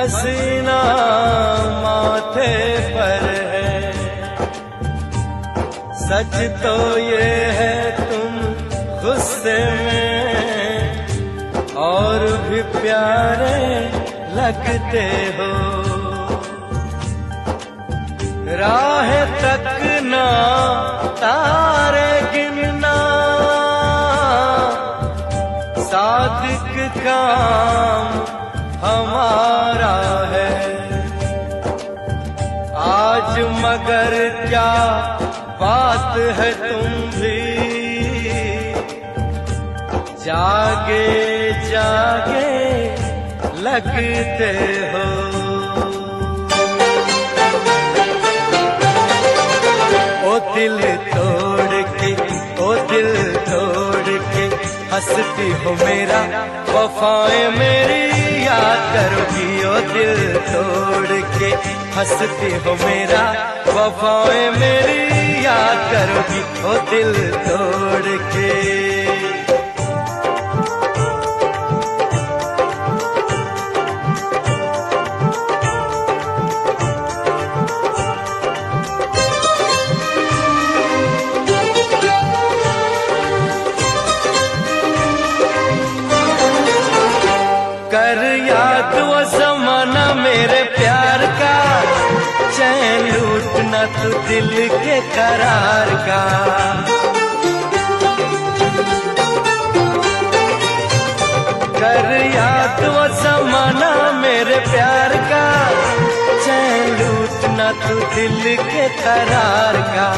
पसीना माथे पर है। सच तो ये है तुम गुस्से में और भी प्यारे लगते हो। राह तकना तारे गिनना सादिक काम हमारा है। आज मगर क्या बात है तुम भी जागे जागे लगते हो। ओ दिल तोड़ के, ओ दिल तोड़ के हंसती हो मेरा, वफाएं मेरी याद करोगी। ओ दिल तोड़ के हंसती हो मेरा, वफाएं मेरी याद करोगी। ओ दिल तोड़ के कर याद वो ज़माना मेरे प्यार का, चैन लूटना तू दिल के करार का। कर याद वो ज़माना मेरे प्यार का, चैन लूटना तू दिल के करार का।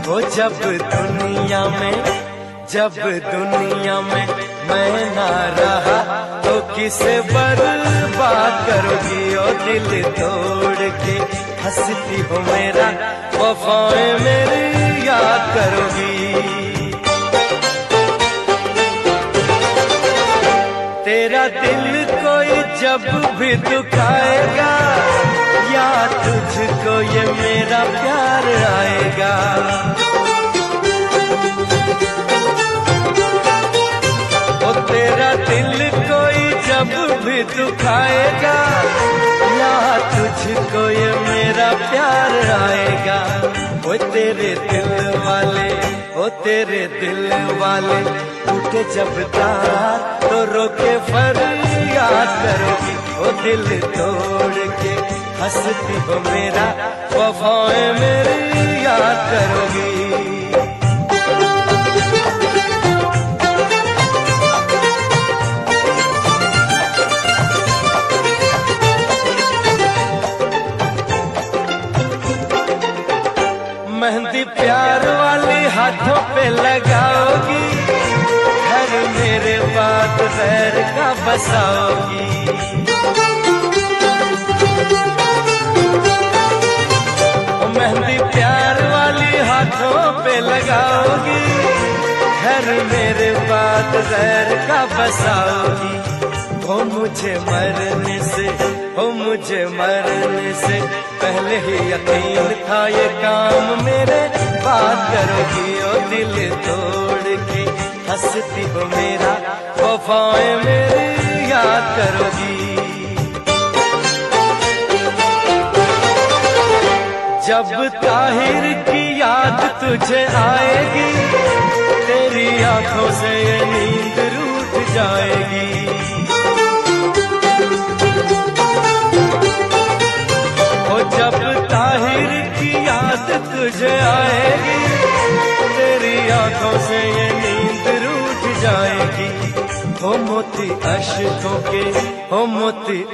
वो जब दुनिया में मैं ना रहा तो किसे बर्बाद करोगी। ओ दिल तोड़ के हंसती हो मेरा, वफाएं मेरी याद करोगी। तेरा दिल कोई जब भी दुखाएगा, या तुझको ये मेरा प्यार आएगा। तेरा दिल कोई जब भी दुखाएगा, या तुझको ये मेरा प्यार आएगा। ओ तेरे दिल वाले, ओ तेरे दिल वाले टूटे जब तार तो रोके फरियाद करोगी। ओ दिल तोड़ के हंसती हो मेरा, वफाएं मेरी याद करोगी। मेहंदी प्यार वाली हाथों पे लगाओगी, घर मेरे बाद गैर का बसाओगी। मेहंदी प्यार वाली हाथों पे लगाओगी, घर मेरे बाद गैर का बसाओगी। हो मुझे मरने से पहले ही यकीन था ये काम मेरे बात करोगी। ओ दिल तोड़ के हंसती हो मेरा, वफाएं मेरी याद करोगी। जब ताहिर की याद तुझे आएगी, तेरी आंखों से ये नींद रूठ जाएगी। जब ताहिर की याद तुझे आएगी, तेरी आंखों से ये नींद रूठ जाएगी। हो मोती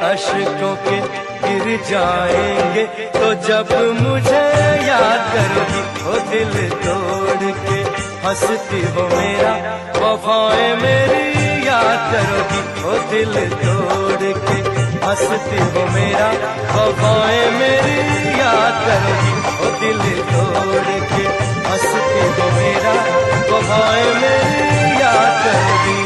अश्कों के गिर जाएंगे तो जब मुझे याद करोगी। ओ दिल तोड़ के हंसती हो मेरा, वफाएं मेरी याद करोगी। ओ दिल तोड़ के हंसती हो मेरा, वफाएं मेरी याद करोगी। ओ दिल तोड़ के हंसती हो मेरा, वफाएं मेरी याद करोगी।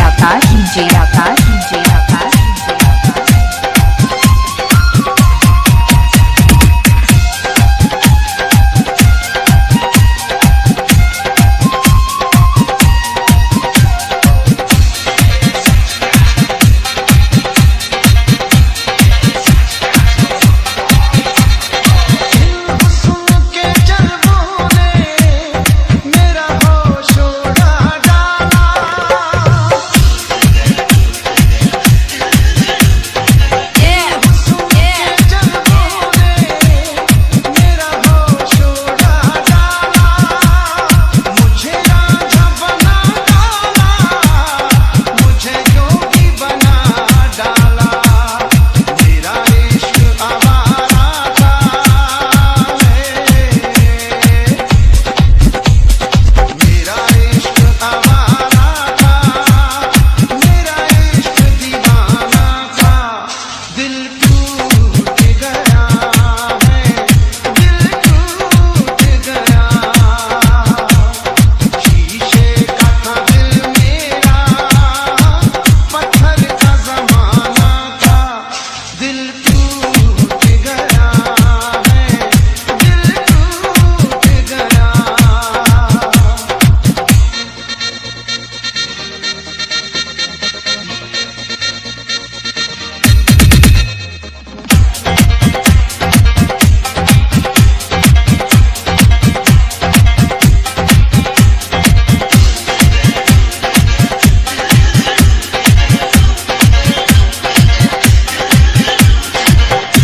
आकाश डीजे आकाश डीजे आकाश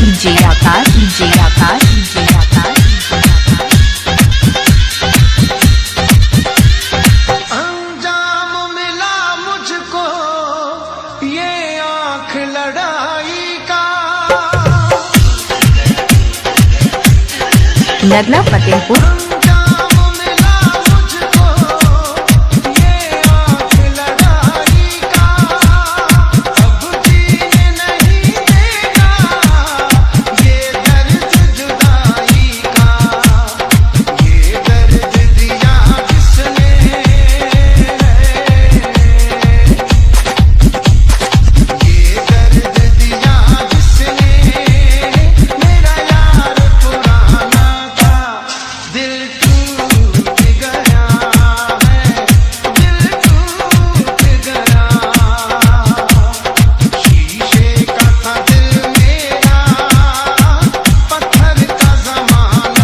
डीजे आकाश डीजे आकाश डीजे आकाश अंजाम मिला मुझको ये आँख लड़ाई का नगला फतेहपुर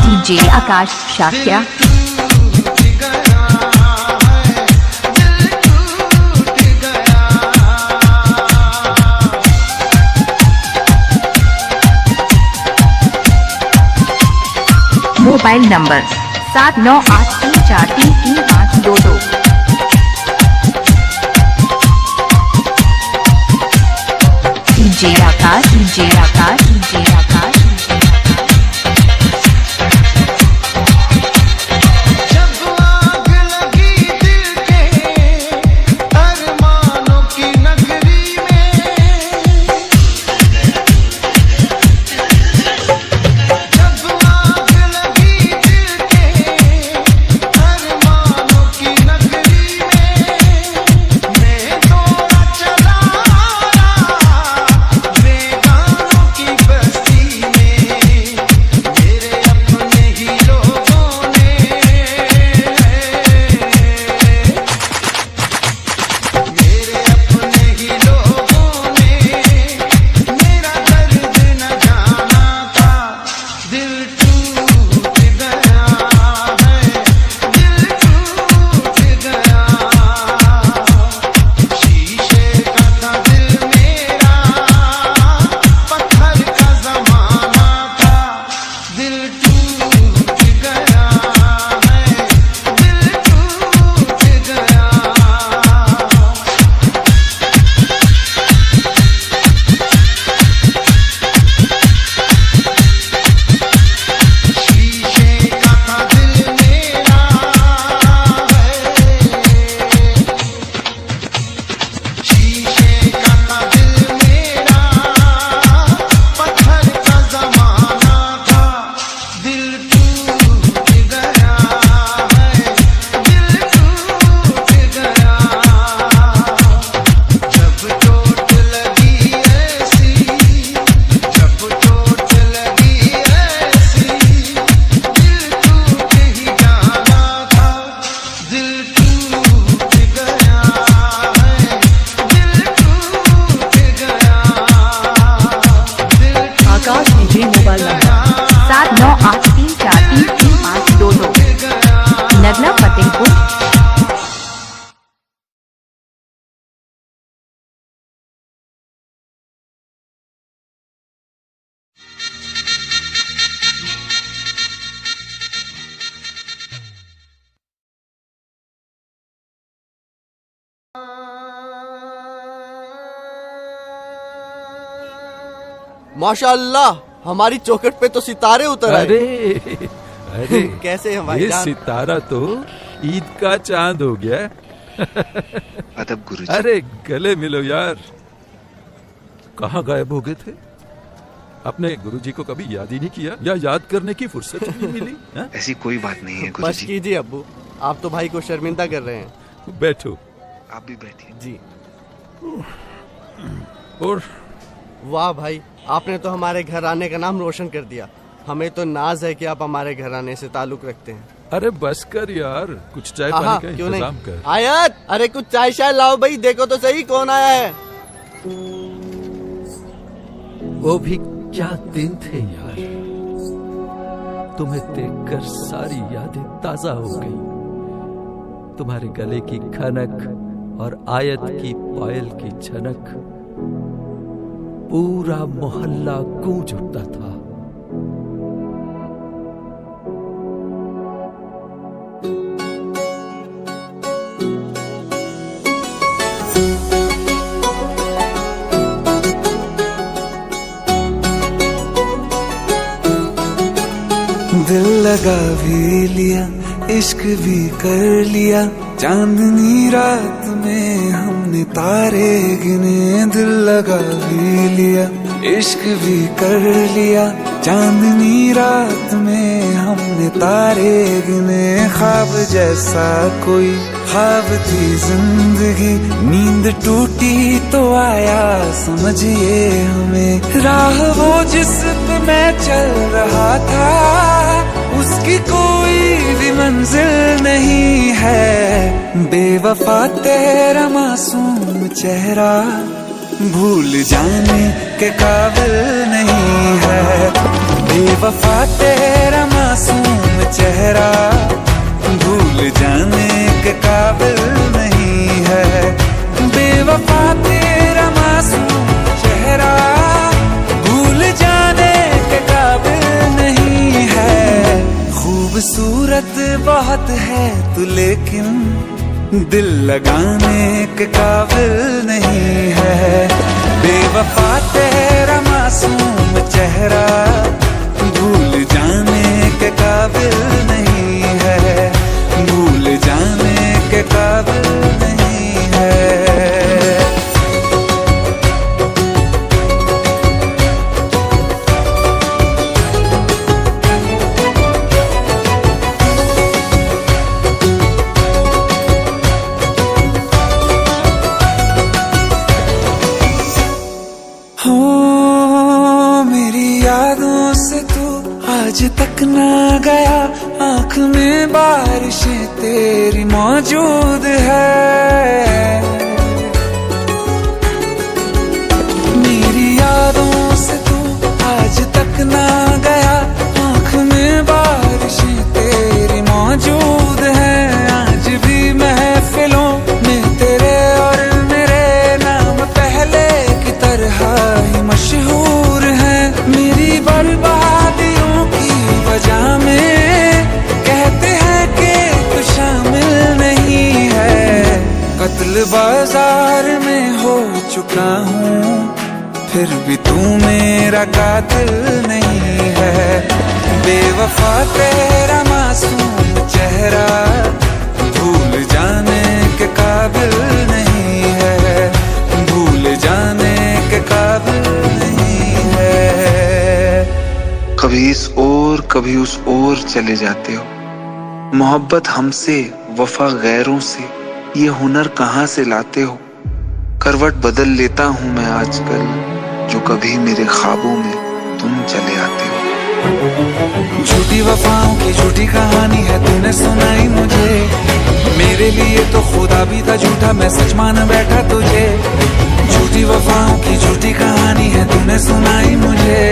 डीजे आकाश शाक्या मोबाइल नंबर 7983433522 डीजे आकाश डीजे आकाश डीजे आकाश माशाअल्लाह, हमारी चौखट पे तो सितारे उतर आए। अरे अरे कैसे हैं ये भाईजान? सितारा तो ईद का चांद हो गया। अदब गुरुजी। अरे गले मिलो यार। कहाँ गायब हो गए थे? अपने गुरुजी को कभी याद ही नहीं किया या याद करने की फुर्सत ही नहीं मिली? हाँ? ऐसी कोई बात नहीं है बस गुरुजी। कीजिए अब्बू, आप तो भाई को शर्मिंदा कर रहे हैं। बैठो। आप भी बैठिए। जी। और वाह भाई, आपने तो हमारे घराने का नाम रोशन कर दिया। हमें तो नाज है कि आप हमारे घराने से ताल्लुक रखते हैं। अरे बस कर यार, कुछ चाय हाँ, पानी का क्यों इंतजाम नहीं? कर। आयत, अरे कुछ चाय शाय लाओ भाई, देखो तो सही कौन आया है। वो भी क्या दिन थे यार। तुम्हें देखकर सारी यादें ताजा हो गई। तुम्हारे गले की खनक और आयत की पायल की झनक, पूरा मोहल्ला गूंज उठता था। दिल लगा भी लिया, इश्क भी कर लिया, चांदनी रात में हमने तारे गिने। दिल लगा भी लिया, इश्क भी कर लिया, चांदनी रात में हमने तारे गिने। ख्वाब जैसा कोई ख्वाब थी जिंदगी, नींद टूटी तो आया समझिए हमें। राह वो जिस पे मैं चल रहा था, उसकी कोई भी मंजिल नहीं है। बेवफा तेरा मासूम चेहरा भूल जाने के काबिल नहीं है। बेवफा तेरा मासूम चेहरा भूल जाने के काबिल नहीं है। बेवफा तेरा मासूम चेहरा भूल जाने के काबिल नहीं है। खूबसूरत बहुत है तू, लेकिन दिल लगाने के काबिल नहीं है। बेवफा तेरा मासूम चेहरा भूल जाने के काबिल नहीं है। भूल जाने के काबिल नहीं है। मेरी यादों से तू आज तक ना गया, आँख में बारिशें तेरी मौजूद है। मेरी यादों से तू आज तक ना गया, आँख में बारिशें तेरी मौजूद है। आज भी महफिलों में तेरे और मेरे नाम पहले की तरह ही मशहूर है। मेरी बर्बादियों की वजह में कहते हैं कि तू शामिल नहीं है। कत्ल बाजार में हो चुका हूँ, फिर भी तू मेरा कातिल नहीं है। बेवफा तेरा मासूम चेहरा भूल जाने के काबिल नहीं है। भूल जाने के काबिल नहीं है। कभी इस ओर कभी उस ओर चले जाते हो। मोहब्बत हमसे, वफा गैरों से, ये हुनर कहाँ से लाते हो। करवट बदल लेता हूँ मैं आजकल, जो कभी मेरे ख्वाबों में तुम चले आते हो। झूठी वफाओं की झूठी कहानी है तूने सुनाई मुझे। मेरे लिए तो खुदा भी था झूठा, मैं सच मान बैठा तुझे। झूठी वफाओं की झूठी कहानी है तूने सुनाई मुझे।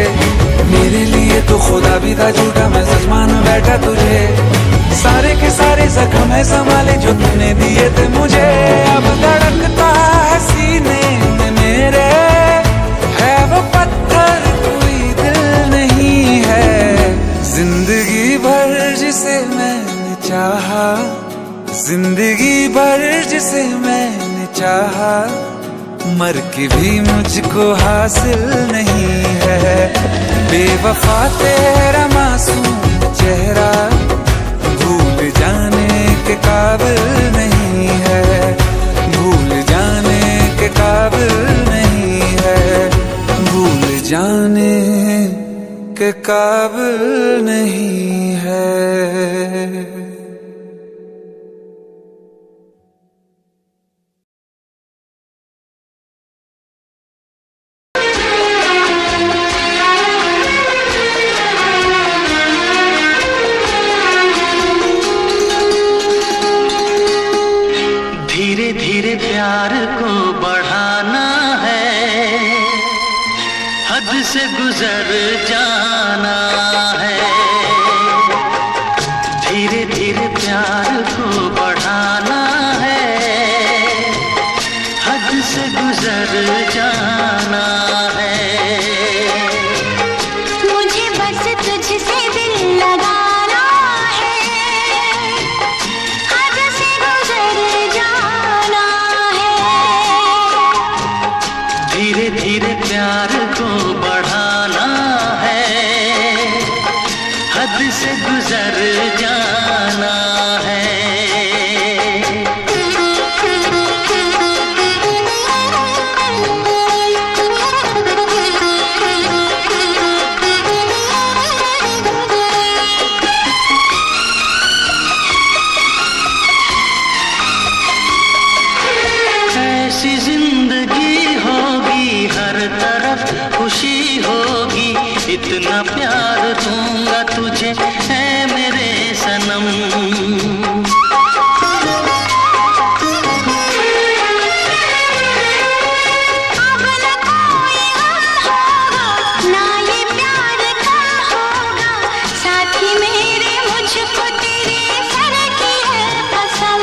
मेरे लिए तो खुदा भी था झूठा, मैं सच मान बैठा तुझे। सारे के सारे जख्म है संभाले जो तूने दिए थे मुझे। अब धड़कता है सीने में मेरे, है वो पत्थर कोई दिल नहीं है। जिंदगी भर जिसे मैंने चाहा, जिंदगी भर जिसे मैंने मर के भी मुझको हासिल नहीं है। बेवफा तेरा मासूम चेहरा भूल जाने के काबिल नहीं है, भूल जाने के काबिल नहीं है, भूल जाने के काबिल नहीं है। धीरे धीरे प्यार को बढ़ाना है, हद से गुजर जाना है। धीरे धीरे प्यार को बढ़ाना है, हद से गुजर जाना है। मुझे बस तुझसे दिल लगाना है, हद से गुजर जाना है। धीरे धीरे प्यार को बढ़ाना है, हद से गुजर जाना है। ऐसी जिंदगी होगी, हर तरफ खुशी होगी, इतना प्यार दूंगा तुझे ऐ मेरे सनम। अब न कोई गम होगा, ना ये प्यार कम होगा, साथी मेरे मुझको तेरे सर की है कसम।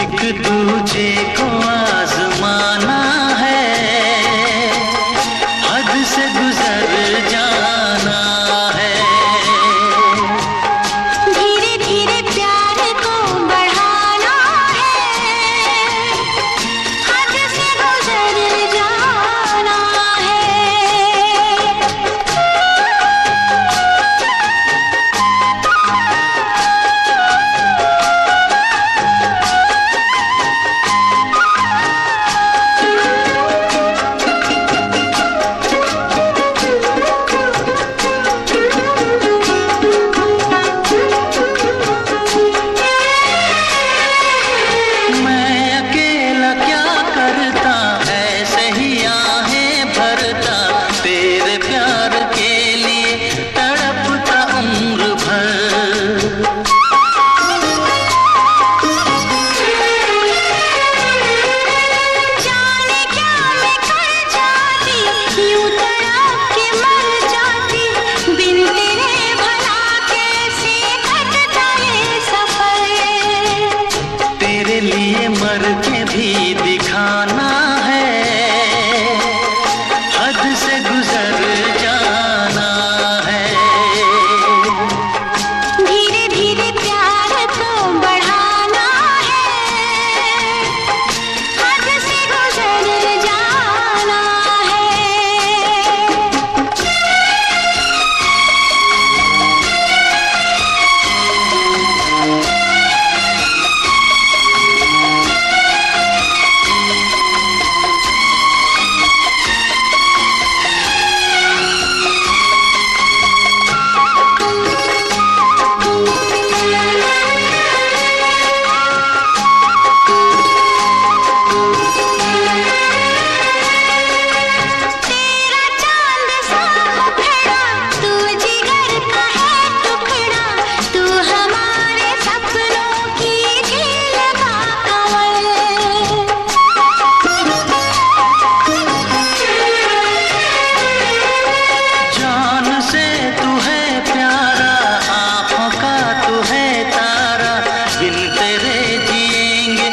एक दूजे को आजमाना है, हद से गुजर जाना है। धीरे धीरे प्यार को बढ़ाना है, हद से गुजर जाना है। मैं अकेला क्या करता, ऐसे ही आहें भरता, तेरे प्यार के लिए तड़पता उम्र भर। जाने क्या मैं कर जाती, यूं तड़प के मर जाती, बिन तेरे भला कैसे कटता ये सफर। तेरे लिए मर के भी दिखाना है, हद से गुजर जाना है। धीरे धीरे प्यार को बढ़ाना है, हद से गुजर जाना है। तेरा चांद सा मुखड़ा, तू जिगर का है टुकड़ा, तू हमारे सपनों की झील का कमल। जान से तू है प्यारा, आँखों का तू है तारा, बिन तेरे जिएंगे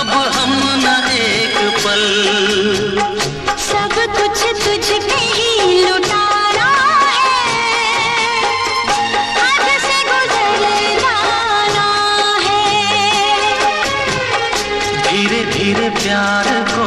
अब हम न एक पल। सब कुछ तुझ पे ही लुटाना है, हद से गुजर जाना है। धीरे धीरे प्यार को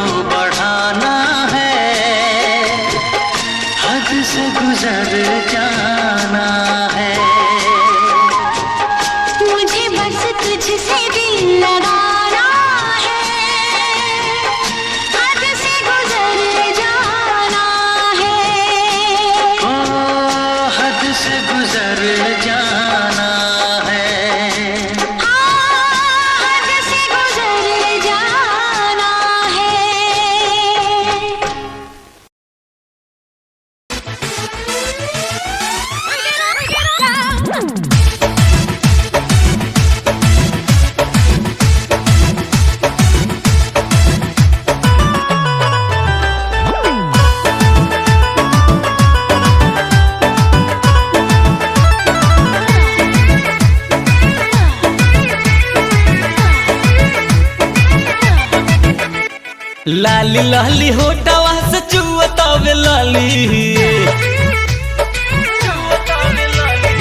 लाली लाली होटवा से चुअतावे लाली,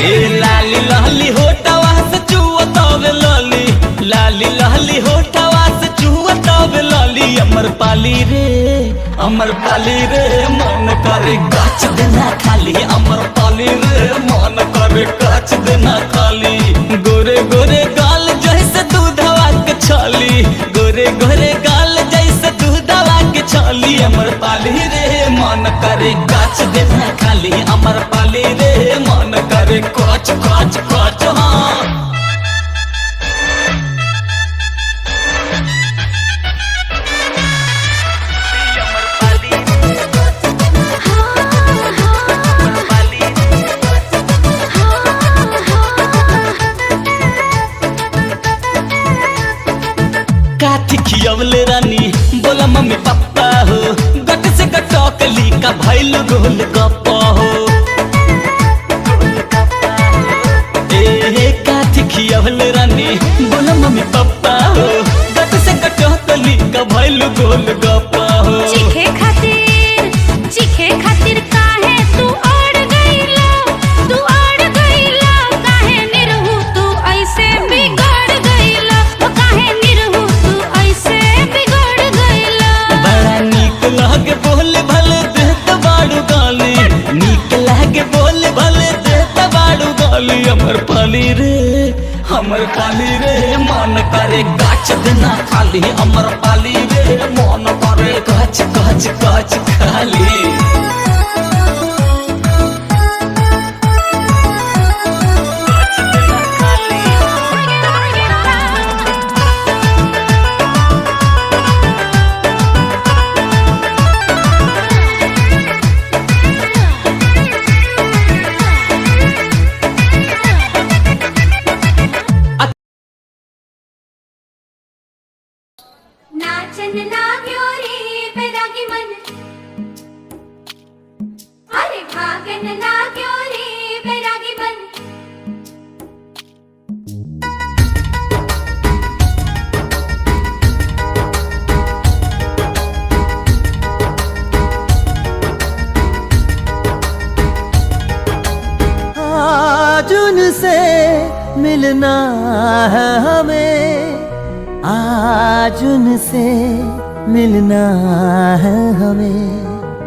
ए लाली लाली होटवा से चुअतावे लाली, लाली लाली होटवा से चुअतावे लाली। अमर पाली रे मन करे गाछ देना खाली, अमर पाली रे मन करे गाछ देना खाली। गोरे गोरे गाल जैसे दूधवा के छाली, गोरे गोरे गाल जैसे दूधवा के छाली। अमर पाली रे मन करे गाछ देना खाली, अमर पाली रे मन करे काच काच काच। हाँ काठी खियवले रानी बोला मम्मी पापा हो, गट से गटकली का भैल गोल गप्पा हो। ए काठी खियवले रानी बोला मम्मी पापा हो, गट से गटकली का भैल गोल गप्पा हो। चीखे खातिर काहे तू अड़ गईला, तू अड़ गईला। काहे निरहु तू ऐसे बिगड़ गईला, काहे निरहु तू ऐसे बिगड़ गईला। बड़ा नीक लागे बोले भले देत बाड़ू गाली, नीक लागे बोले भले देत बाड़ू गाली। अमर पाली रे मन करे गाछ देना खाली, अमर पाली रे मन करे गाछ गाछ गाछ खाली। नाचन लाग्यो रे बैरागी मन, अरे भागन लाग्यो रे बैरागी मन। आज उनसे मिलना है हमें, आज उनसे मिलना है हमें।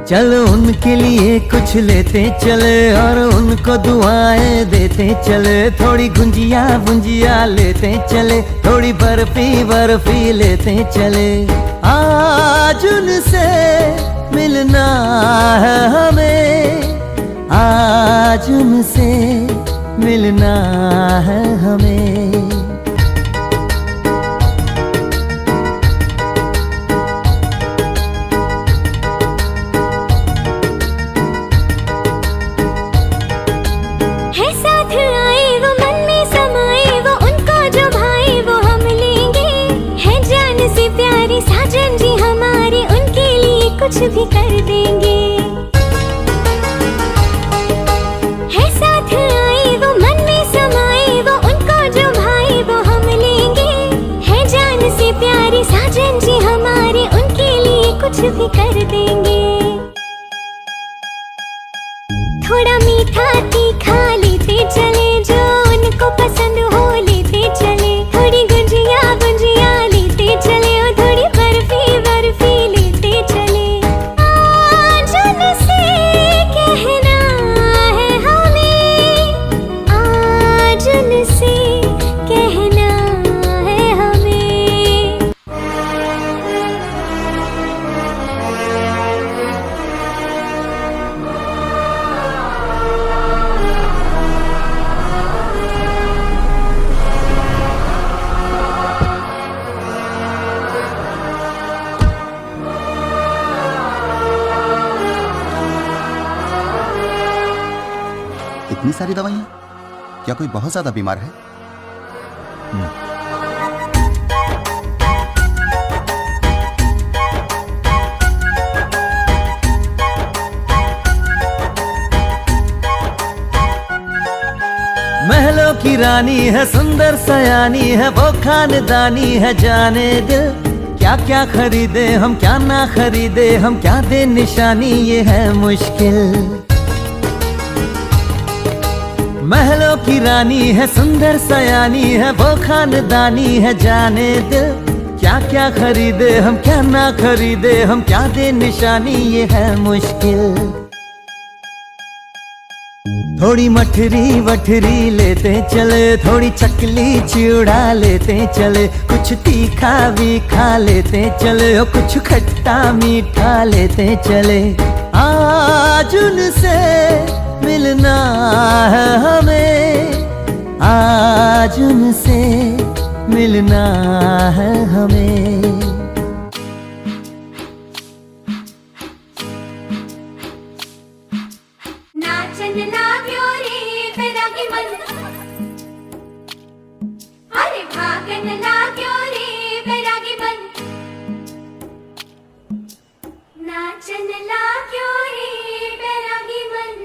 चल उनके लिए कुछ लेते चले और उनको दुआएं देते चले। थोड़ी गुंजिया गुंजिया लेते चले, थोड़ी बर्फी बर्फी लेते चले। आज उनसे मिलना है हमें, आज उनसे मिलना है हमें। साजन जी हमारे उनके लिए कुछ भी कर देंगे। है साथ आए वो मन में समाए, वो उनको जो भाई वो हम लेंगे। है जान से प्यारे साजन जी हमारे उनके लिए कुछ भी कर देंगे। थोड़ा मीठा तीखा लेते चले, जो उनको पसंद हो लेते चले। थोड़ी गुंजिया गुंजिया लेते चले, थोड़ी बर्फी बर्फी लेते चले। आज उनसे कहना है हमें, आज उनसे कहना है हमें। इतनी सारी दवाइयाँ? क्या कोई बहुत ज्यादा बीमार है? महलों की रानी है, सुंदर सयानी है, वो खानदानी है जाने दिल। क्या क्या खरीदे हम क्या ना खरीदे, हम क्या दे निशानी, ये है मुश्किल। महलों की रानी है, सुंदर सयानी है, वो खानदानी है, जाने दिल। क्या क्या खरीदे हम क्या ना खरीदे, हम क्या दे निशानी, ये है मुश्किल। थोड़ी मठरी वठरी लेते चले, थोड़ी चकली चिड़ा लेते चले, कुछ तीखा भी खा लेते चले, और कुछ खट्टा मीठा लेते चले। आज उनसे मिलना है हमें, आज उनसे मिलना है हमें। नाचन लाग्यो रे बैरागी मन, अरे भागन लाग्यो रे बैरागी मन, नाचन लाग्यो रे बैरागी मन।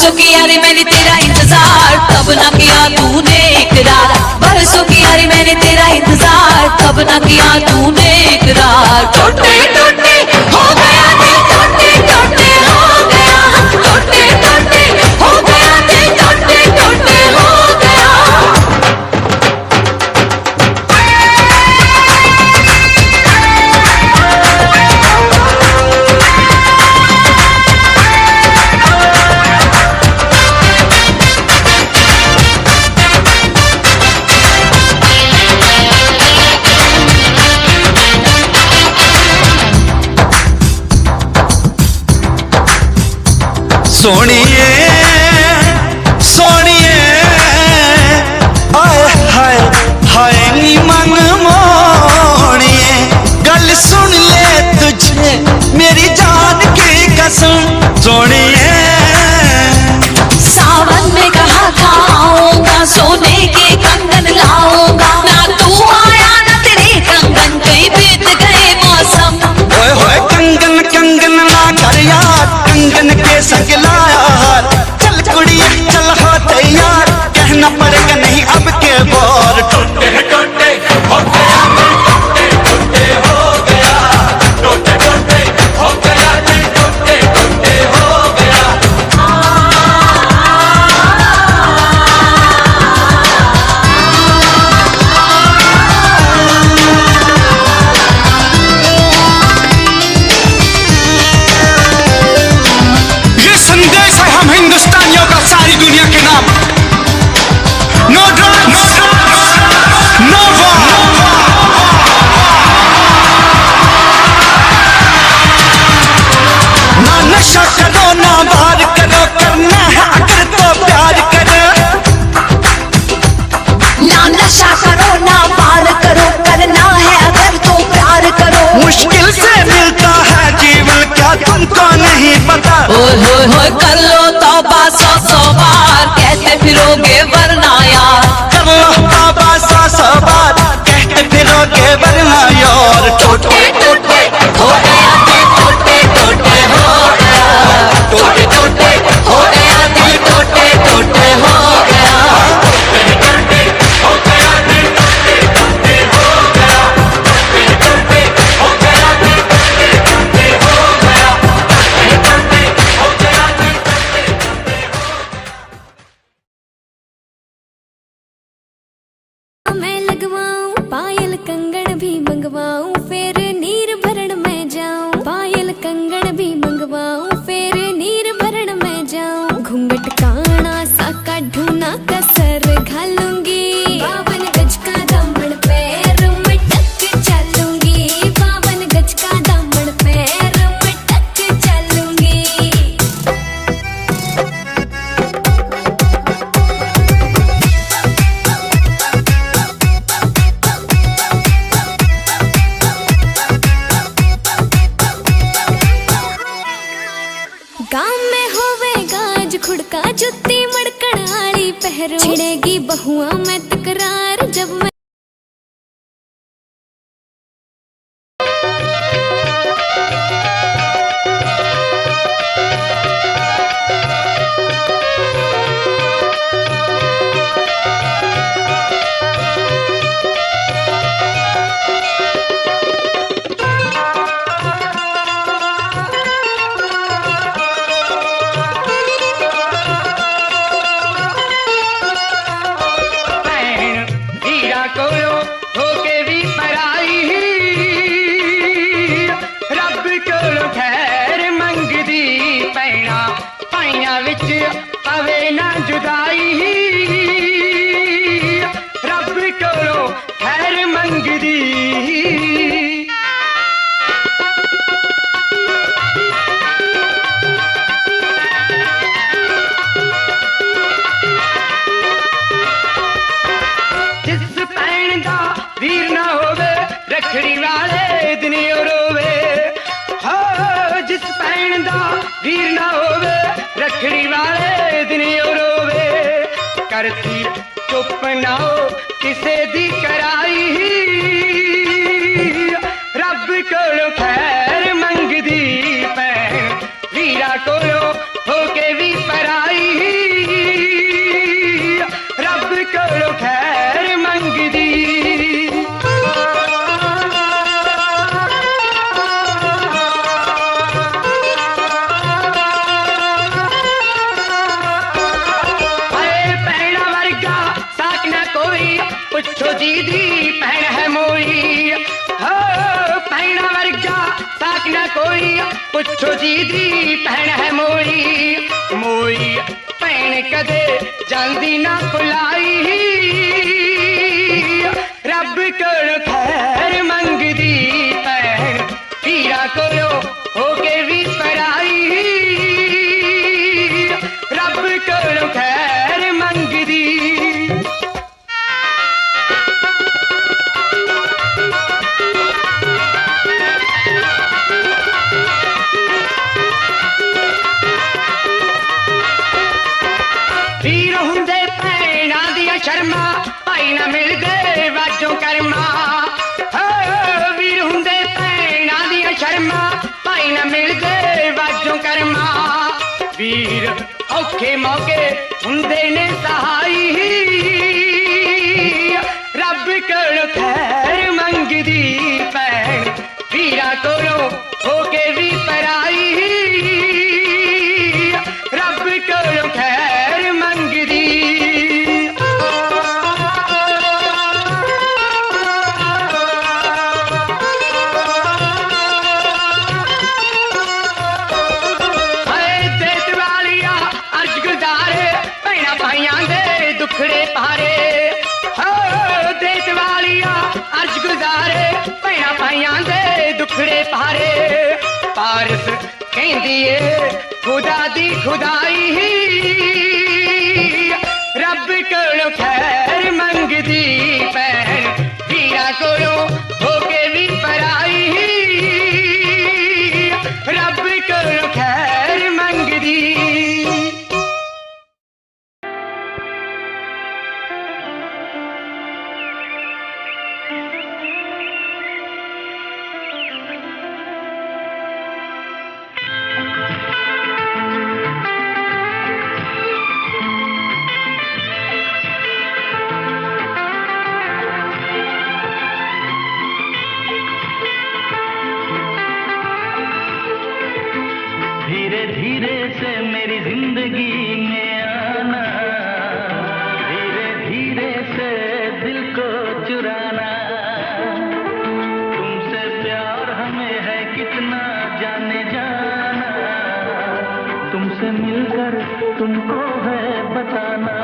बरसों की यारी मैंने तेरा इंतजार, तब ना किया तूने इकरार। बरसों की यारी मैंने तेरा इंतजार, तब ना किया तूने इकरार। टूटे टूटे हो गया दिल, टूटे टूटे हो गया, टूटे टूटे हो गया दिल, टूटे टूटे हो गया। सोनिए सोनिए आए हाय हाय नी मन मोनिए, गल सुन ले तुझे मेरी जान की कसम। सोनिए सावन में कहा था आऊंगा, सोने के कंगन लाऊंगा, ना तू आया ना तेरे कंगन, कहीं बीत गए मौसम। ओए होए कंगन कंगन ना कर यार, कंगन के संग लाया हार। चल कुड़िए चल हो तैयार, कहना पड़ेगा नहीं अब के बार। टूटे टूटे हो गया दिल, टूटे टूटे हो गया, टूटे टूटे हो गया दिल, टूटे टूटे हो गया। ये संदेश है हम हिंदुस्तानियों का सारी दुनिया के नाम। No drugs, no war. ना नशा करो ना बार करो, करना है अगर तो प्यार करो। ना नशा करो ना पार करो, करना है अगर तो प्यार करो। मुश्किल से मिलता है जीवन, क्या तुमको नहीं पता। ओए होए होए कर लो तौबा 100 बार, कहते फिरोगे वरना यार। कर लो बाबा 100 बार, कहते फिरोगे वरना यार। टूटे टूटे हो गया दिल, टूटे टूटे हो गया, टूटे टूटे हो गया दिल, टूटे टूटे हो गया। टूटे हो गया दिल, टूटे टूटे हो गया, टूटे हो गया दिल, टूटे हो गया, टूटे हो गया दिल। मैं लगवाऊं पायल कंगन भी मंगवाऊं, फिर नीर भरण में जाऊं। पायल कंगन भी मंगवाऊं, फिर नीर भरण में जाऊं। घूंघट काना सा काढूं ना कसर घालूंगी, 52 गज का दामन पैर मटक चलूंगी। 52 गज का दामन पैर मटक चलूंगी। गाँव में होवे गाज खुड़का, जुत्ती मड़कण आली पहरो। छिड़ेगी बहुआ में तकरार जब मैं पवे ना जुदाई, रब कोलों खैर मंगदी। जिस भैन दा वीर ना होवे, रखड़ी वाले दिन रोवे। हो जिस भैन दा वीर ना होवे, रखड़ी वाले दिन रोवे। करती चुप ना हो किसे दी कराई, रब कोलों खैर मंगदी। भैन वीरा कोलों होके भी पराई। जी दी भैन है मोई, हो भैना वर्गा साक ना कोई, पुछो जी दी भैन है मोई, मोई भैन कदे जांदी ना भुलाई, रब कोल खैर मंगदी भैन वीरा कोलो होके भी पराई, रब कोल खैर मंगदी। वीर हुंदे भैना दिया शर्मा भाई ना मिलदे वाजों कर्मा, वीर हुंदे भैना दिया शर्मा भाई ना मिलदे वाजों कर्मा, वीर औखे मौके हुंदे ने सहाई, रब कोल खैर मंगदी भैन वीरा कोलों होके भी पराई, रब कोल खैर मंगदी। देत वालिया अर्ज गुजारे भैना भाइयां दे दुखड़े पारे, देत वालिया अर्ज गुजारे भैना भाइयां दे दुखड़े पारे, पारस कहंदी ए खुदा दी खुदाई, रब कोलों खैर मंगदी भैन वीरा कोलों होके भी पराई, रब कोलों खैर मंगदी। धीरे धीरे से मेरी जिंदगी में आना, धीरे धीरे से दिल को चुराना, तुमसे प्यार हमें है कितना जाने जाना, तुमसे मिलकर तुमको है बताना।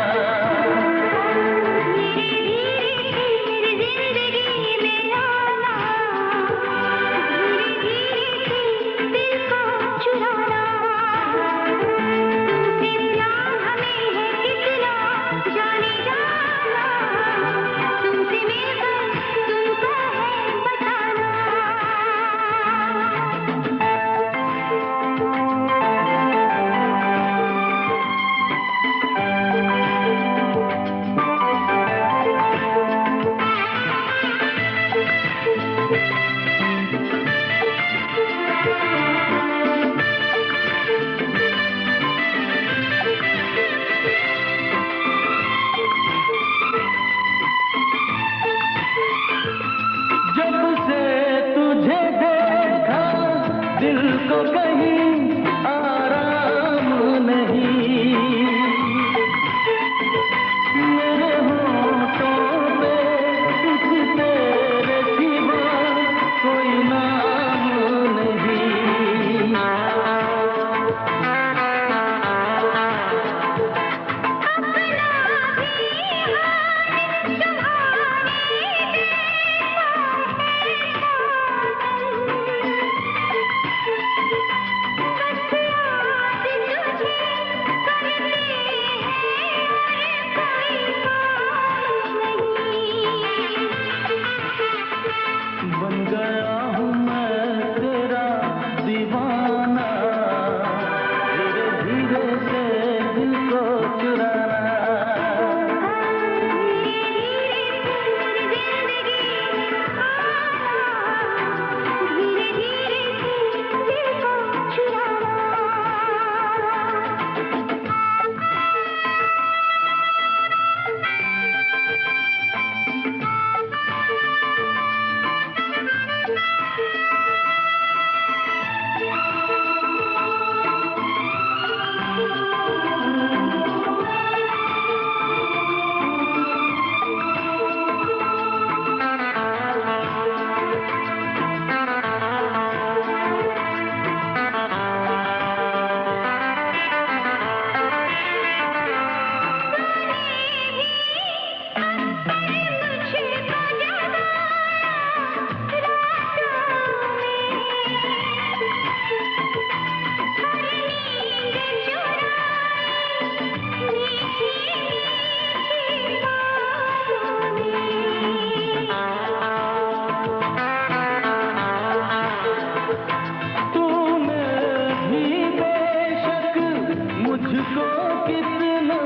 कितना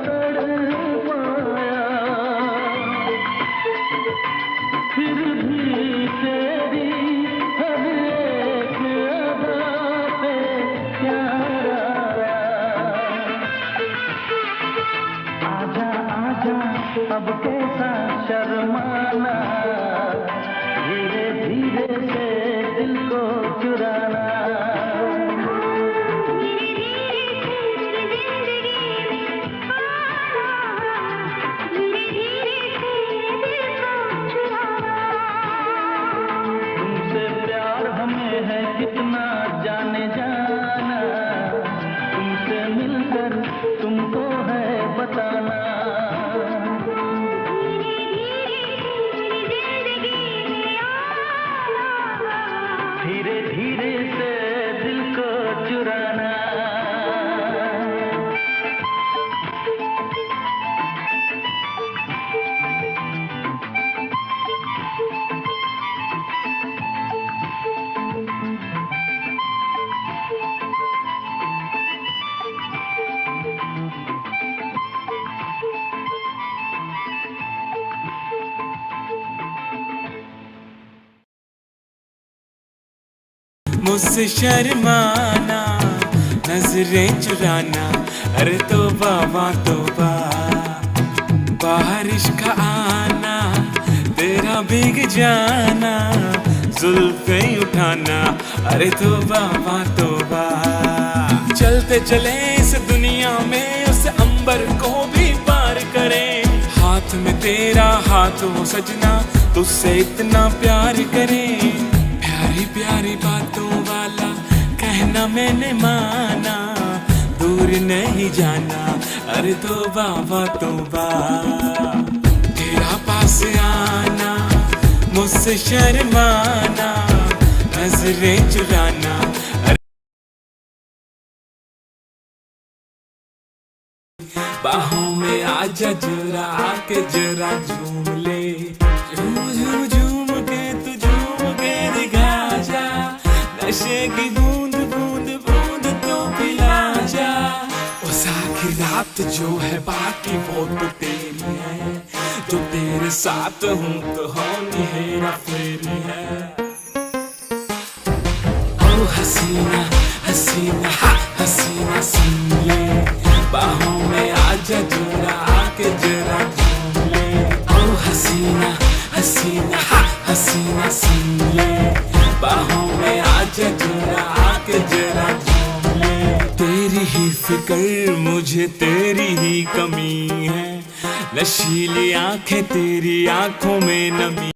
तड़पाया, फिर भी तेरी हर एक अदा पे प्यार आया। आजा आजा अब कैसा शर्माना, धीरे धीरे से दिल को चुराना। तुमसे प्यार हमें है कितना जाने जाना, तुमसे मिलकर तुमको है बताना। धीरे धीरे से दिल को चुराना। मुझसे शर्माना, नजरें चुराना, अरे तौबा तौबा। बारिश का आना, तेरा भीग जाना, जुल्फें उठाना, अरे तौबा तौबा। चलते चले इस दुनिया में उस अंबर को भी पार करें, हाथ में तेरा हाथ हो सजना, तुझसे इतना प्यार करें। प्यारी प्यारी बातों वाला कहना मैंने माना, दूर नहीं जाना, अरे तौबा तौबा। तेरा पास आना, मुझसे शर्माना, नजरें चुराना, बाहों में आजा जरा आके जरा झूम ले, झूम झूम झूम के तू झूम के दिखा जा, नशे की बूंद बूंद बूंद तो पिला जा। उस आखिरी रात जो है बाकी वो तो तेरी है, जो तेरे साथ हूँ तो होनी हेरा फेरी है। ओ हसीना हसीना हसीना सुन ले, बाहों में आजा जरा आके जरा झूम ले। ओ हसीना हसीना हसीना सुन ले, बाहों में आजा जरा आके जरा झूम ले। तेरी ही फिक्र मुझे तेरी ही कमी है, नशीली आंखें तेरी आंखों में नमी।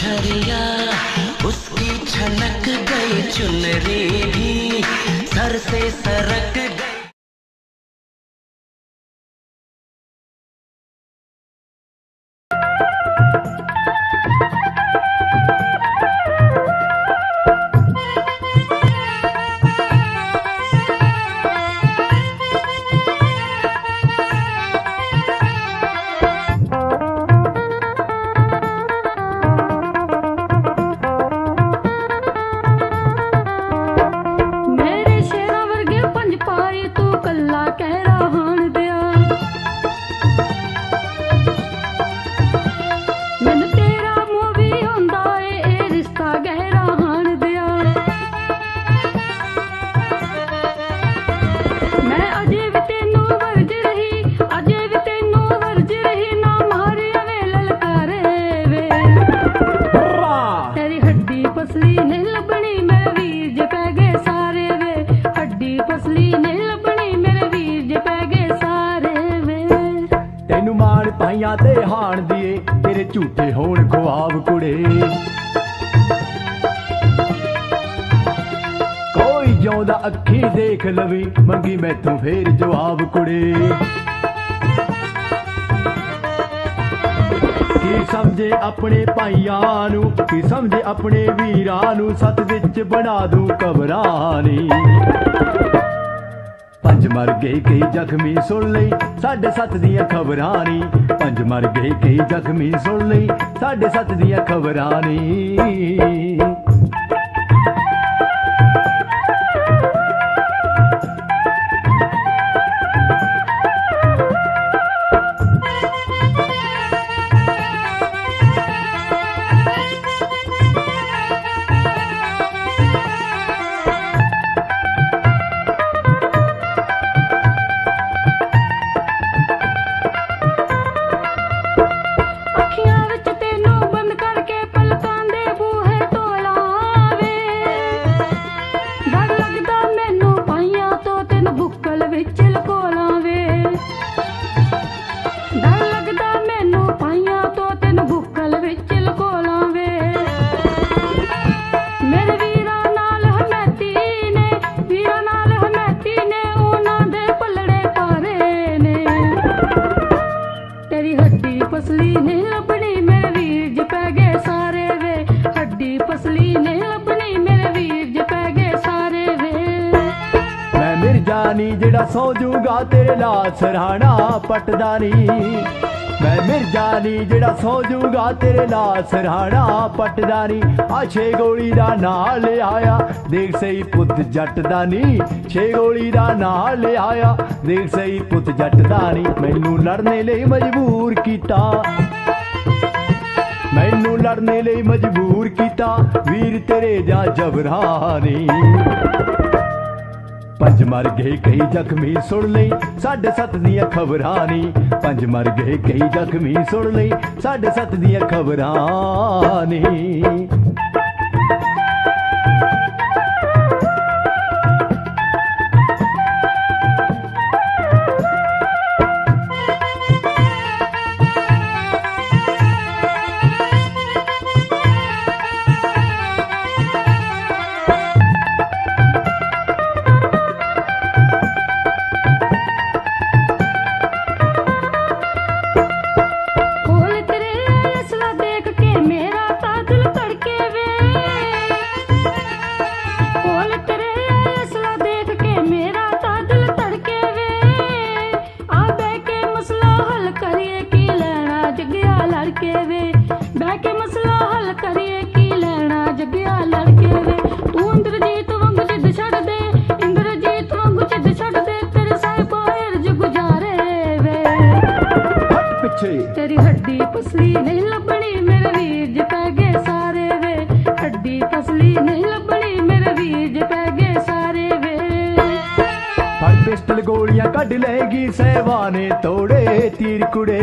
झरिया उसकी छनक गई चुनरी भी सर से सरक गई। ਤੇ ਹਾਣ ਦੀਏ ਤੇਰੇ ਝੂਠੇ ਹੋਣ ਖੁਆਬ ਕੁੜੇ ਕੋਈ ਜਿਉਂਦਾ ਅੱਖੀ ਦੇਖ ਲਵੇ ਮੰਗੀ ਮੈਥੋਂ ਫੇਰ ਜਵਾਬ ਕੁੜੇ ਕੀ ਸਮਝੇ ਆਪਣੇ ਭਾਈਆਂ ਨੂੰ ਕੀ ਸਮਝੇ ਆਪਣੇ ਵੀਰਾਂ ਨੂੰ ਸੱਤ ਵਿੱਚ ਬਣਾ ਦੂੰ ਕਬਰਾਂ ਨੀ पंज मर गए कई जख्मी सुन लई साढ़े सत्त दियां खबरां नी पंज मर गए कई जख्मी सुन लई साढ़े सत्त दियां खबरां नी जेड़ा सौ जूगा तेरे ला सरहाना पटदा नी मैं मिर्जा नी जेड़ा सौ जूगा तेरे ला सरहाना पटदा नी आ छे गोली दा नाल ले आया देख सही पुत जट दा नी छे गोली दा नाल ले आया देख सही पुत जट दा नी मैनू लड़ने लई मजबूर कीता मैनू लड़ने लई मजबूर कीता वीर तेरे जा जबरानी पंज मर गए कई जख्मी सुन लई साढ़े सत्त दियां खबरां नी पंज मर गए कई जख्मी सुन लई साढ़े सत्त दियां खबरां नी तेरी हड्डी पसली नहीं लभनी मेरे वीर ज पै गए सारे वे हड्डी पसली नहीं लभनी मेरे वीर ज पै गए सारे वे पर पिस्टल गोलियां कढ लेगी सहवाने तोड़े तीर कुड़े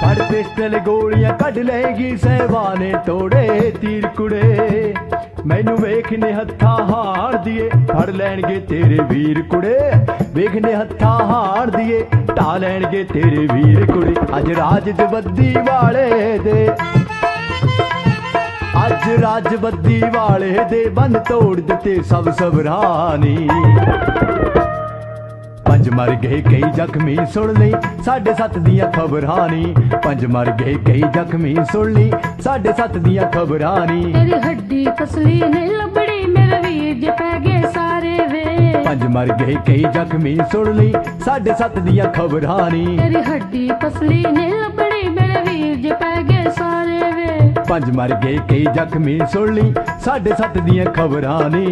पर पिस्टल गोलियां कढ लेगी सहवाने तोड़े तीर कुड़े मैनू वेखने हत्था हार दिए फड़ लैणगे तेरे वीर कुड़े वेखने हत्था हार दिए ढा लैणगे तेरे वीर कुड़े अज राज जबद्दी वाले दे ਅੱਜ ਰਾਜਬੱਦੀ ਵਾਲੇ ਦੇ ਬੰਨ ਤੋੜ ਦਿੱਤੇ ਸਭ ਸਭਰਾਨੀ ਪੰਜ ਮਰ ਗਏ ਕਈ ਜ਼ਖਮੀ ਸੁਣ ਲਈ 7.5 ਦੀਆਂ ਖਬਰਾਂ ਨੀ ਪੰਜ ਮਰ ਗਏ ਕਈ ਜ਼ਖਮੀ ਸੁਣ ਲਈ 7.5 ਦੀਆਂ ਖਬਰਾਂ ਨੀ ਤੇਰੀ ਹੱਡੀ ਫਸਲੀ ਨੇ ਲੱਭੜੀ ਮੇਰੇ ਵੀਰ ਜੇ ਪੈ ਗਏ ਸਾਰੇ ਵੇ ਪੰਜ ਮਰ ਗਏ ਕਈ ਜ਼ਖਮੀ ਸੁਣ ਲਈ 7.5 ਦੀਆਂ ਖਬਰਾਂ ਨੀ ਤੇਰੀ ਹੱਡੀ ਫਸਲੀ ਨੇ ਲੱਭੜੀ ਮੇਰੇ ਵੀਰ ਜੇ ਪੈ ਗਏ ਸਾਰੇ ਵੇ ਪੰਜ ਮਰ ਗਏ ਕਈ ਜ਼ਖਮੀ ਸੁਣ ਲਈ 7.5 ਦੀਆਂ ਖਬਰਾਂ ਨੀ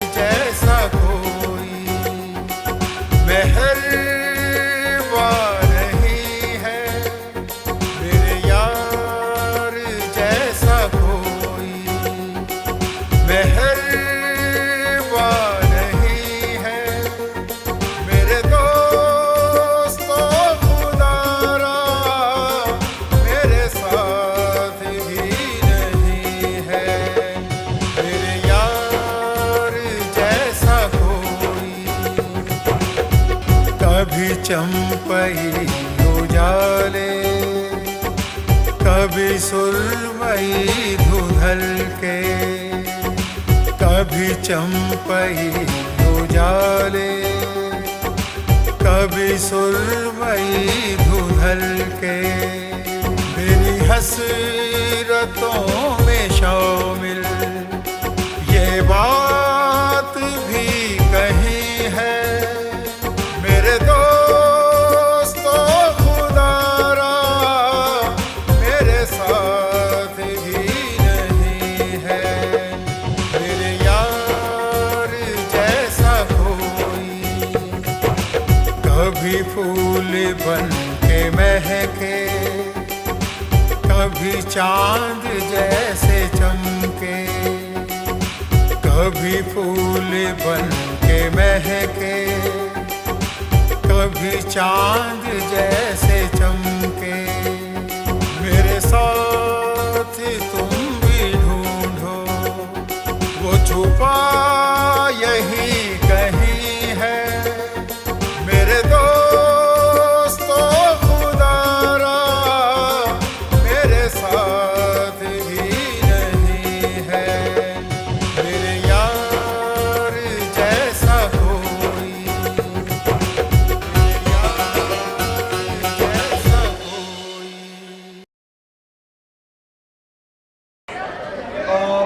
जैसा कोई मेहरबा नहीं है मेरे यार जैसा कोई मेहरबा नहीं है मेरे दोस्तों खुदारा मेरे साथ भी नहीं है मेरे यार जैसा कोई कभी चंपई उजाले कभी सुरमई धुंधल के कभी चंपई उजाले कभी सुरमई धुंधल के मेरी हसरतों में शामिल ये बात भी कही है मेरे दोस्तों खुदारा मेरे साथ भी नहीं है मेरे यार जैसा कोई कभी फूल बन के महके कभी चांद जैसे चमके कभी फूल बन के महके कभी चांद जैसे चमके मेरे साथ तुम भी ढूंढो वो छुपा यही कहीं है मेरे दोस्तों खुदारा मेरे साथ भी नहीं है मेरे यार जैसा कोई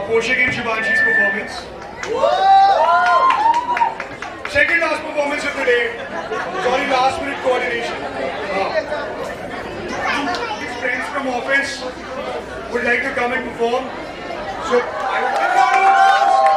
Porsche gave Shivanshi's performance. Second last performance of the day. Sorry, last minute coordination. His friends from office would like to come and perform. So I would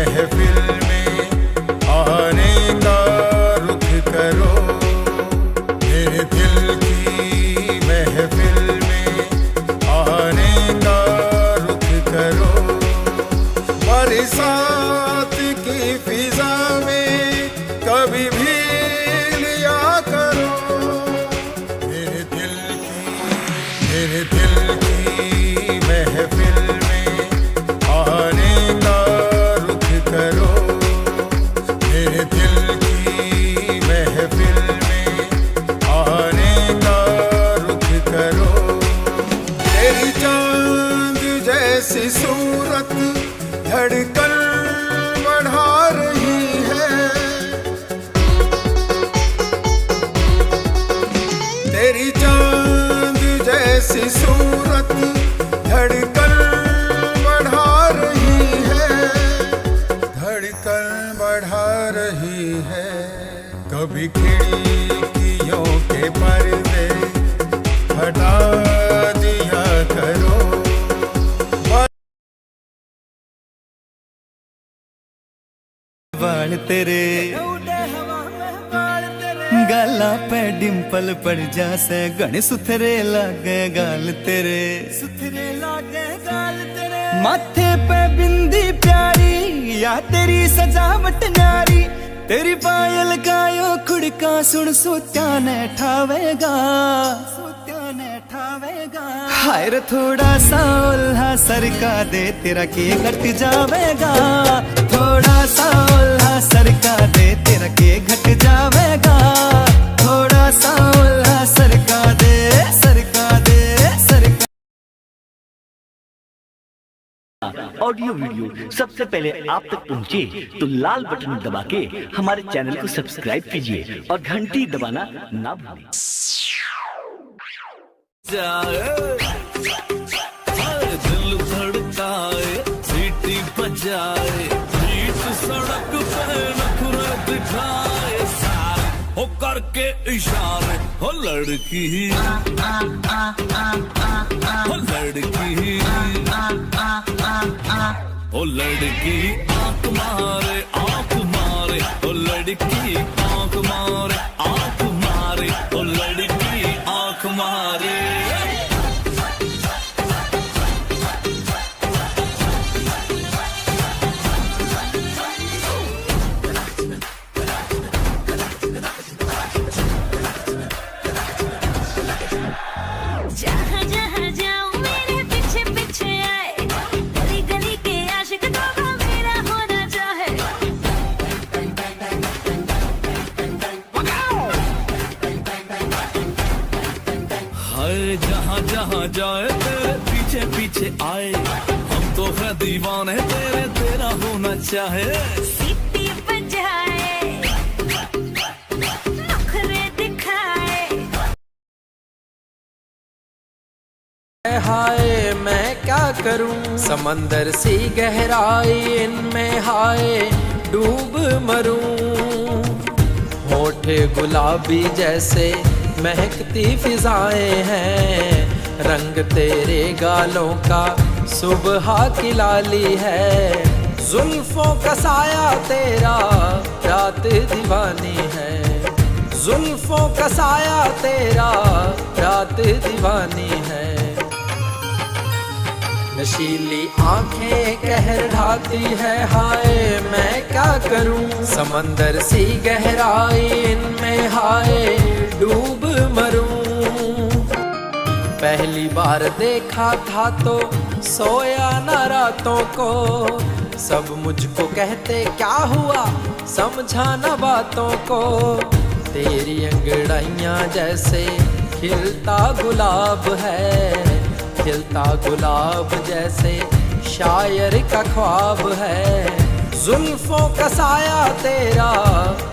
महफिल में आने का रुख करो, मेरे दिल की महफिल में आने का रुख करो। बरसात की फिजा में कभी भी लिया करो, मेरे दिल की महफिल में आने का रुख करो, मेरे दिल की महफिल में आने का रुख करो। तेरी चांद जैसी सूरत धड़कन बढ़ा रही है, तेरी चांद जैसी सूरत धड़कन बढ़ा रही है, धड़कन बढ़ा रही है। कभी खिड़कियों के पर्दे हटा दिया करो, बाल तेरे गाला पे डिंपल पड़ जासे, गण सुथरे लागे गाल तेरे, सुथरे लागे गाल तेरे। माथे पे बिंदी प्यारी या तेरी सजावट न्यारी, तेरी पायल गायो खुड़का सुन सोत्या ने ठावेगा, सोत्या ने ठावेगा। हाय रे थोड़ा सा ओल्हा सरका दे, तेरा के घट जावेगा, थोड़ा सा ओल्हा सरका दे, तेरा के घट जावेगा, थोड़ा सा ओल्हा सरका दे, सरका दे, सरका। ऑडियो वीडियो सबसे पहले आप तक पहुंचे तो लाल बटन दबा के हमारे चैनल को सब्सक्राइब कीजिए और घंटी दबाना ना भूलें। दिल धड़काए सीटी बजाए, बीच सड़क पे नखरे दिखाए, सारे हो करके इशारे, हो लड़की हो लड़की ओ लड़की आंख मारे, आंख मारे, ओ लड़की आंख मारे, आंख मारे, ओ लड़की आंख मारे। जहाँ जहाँ जाऊँ मेरे पीछे पीछे आए, गली गली के आशिक तो मेरा होना चाहे। हाय जहाँ जहाँ जाए तेरे पीछे पीछे आए, हम तो है दीवाने तेरे, तेरा होना चाहे। सीटी बजाए, नखरे दिखाए। हाय मैं क्या करूं, समंदर सी गहराई इनमें हाय डूब मरूं। होठे गुलाबी जैसे महकती फिजाएं हैं, रंग तेरे गालों का सुबह की लाली है। जुल्फों का साया तेरा रात दीवानी है, जुल्फों का साया तेरा रात दीवानी है। नशीली आंखें कहर ढाती है, हाय मैं क्या करूं, समंदर सी गहराई इनमें हाय डूब मरूं। पहली बार देखा था तो सोया न रातों को, सब मुझको कहते क्या हुआ समझा न बातों को। तेरी अंगड़ाइयाँ जैसे खिलता गुलाब है, खिलता गुलाब जैसे शायर का ख्वाब है। जुल्फों का साया तेरा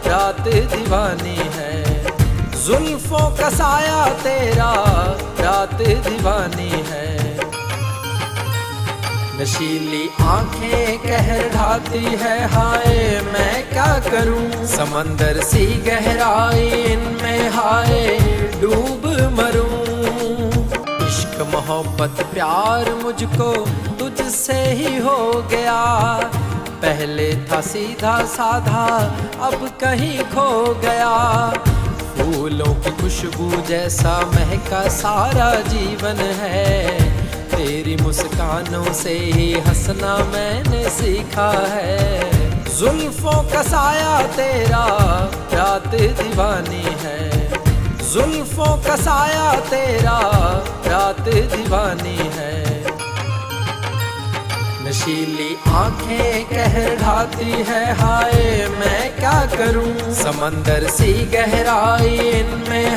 रात दीवानी है, जुल्फों का साया तेरा रात दीवानी है। नशीली आंखें कहर ढाती है, हाय मैं क्या करूं, समंदर सी गहराई इनमें हाय डूब मरूं। इश्क मोहब्बत प्यार मुझको तुझसे ही हो गया, पहले था सीधा साधा अब कहीं खो गया, फूलों की खुशबू जैसा महका सारा जीवन है, तेरी मुस्कानों से ही हंसना मैंने सीखा है, जुल्फों का साया तेरा रात दीवानी है, जुल्फों का साया तेरा रात दीवानी है, नशीली आंखें कहर ढाती है हाय मैं क्या करूं, समंदर सी गहराई इनमें